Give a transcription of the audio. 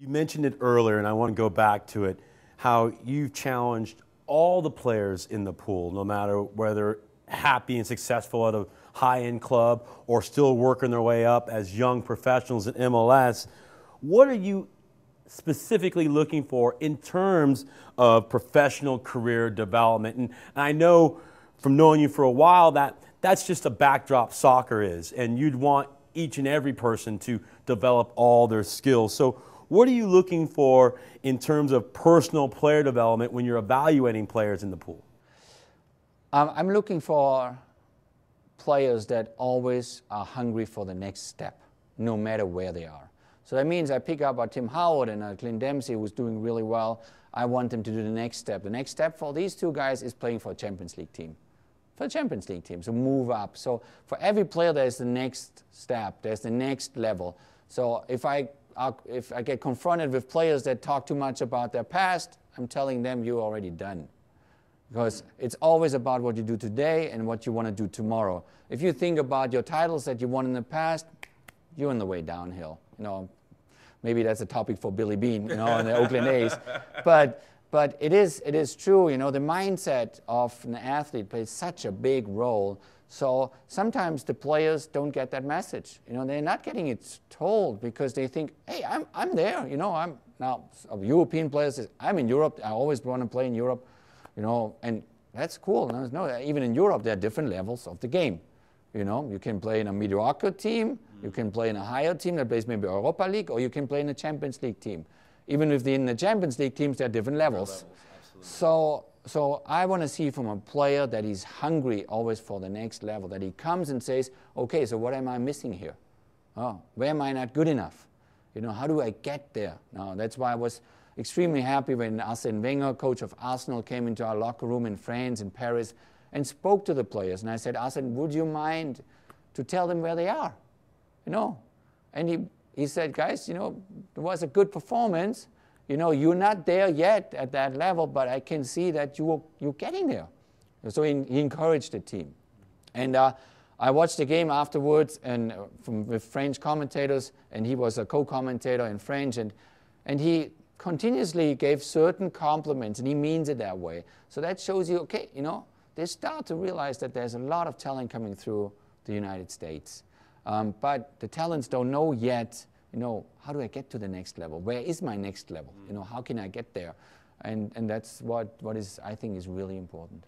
You mentioned it earlier, and I want to go back to it, how you've challenged all the players in the pool, no matter whether happy and successful at a high-end club or still working their way up as young professionals in MLS. What are you specifically looking for in terms of professional career development? And I know from knowing you for a while that that's just a backdrop soccer is, and you'd want each and every person to develop all their skills. So what are you looking for in terms of personal player development when you're evaluating players in the pool? I'm looking for players that always are hungry for the next step, no matter where they are. So that means I pick up a Tim Howard and a Clint Dempsey who's doing really well. I want them to do the next step. The next step for these two guys is playing for a Champions League team. For a Champions League team, so move up. So for every player there's the next step, there's the next level. So if I get confronted with players that talk too much about their past, I'm telling them you're already done. Because it's always about what you do today and what you want to do tomorrow. If you think about your titles that you won in the past, you're on the way downhill. Maybe that's a topic for Billy Bean, and the Oakland A's. But it is true, the mindset of an athlete plays such a big role. So sometimes the players don't get that message. They're not getting it told because they think, hey, I'm there. I'm now a European players say, I'm in Europe. I always want to play in Europe. And that's cool. No, even in Europe, there are different levels of the game. You can play in a mediocre team, you can play in a higher team that plays maybe Europa League, or you can play in a Champions League team. Even within the Champions League teams, there are different levels. So I want to see from a player that he's hungry always for the next level, that he comes and says, okay, so what am I missing here? Oh, where am I not good enough? How do I get there? Now, that's why I was extremely happy when Arsène Wenger, coach of Arsenal, came into our locker room in France, in Paris, and spoke to the players. And I said, Arsène, would you mind to tell them where they are? And he said, guys, it was a good performance. You're not there yet at that level, but I can see that you're getting there. So he encouraged the team. And I watched the game afterwards and with French commentators, and he was a co-commentator in French, and he continuously gave certain compliments, and he means it that way. So that shows you, okay, they start to realize that there's a lot of talent coming through the United States. But the talents don't know yet, how do I get to the next level? Where is my next level? How can I get there? And that's what is, I think, is really important.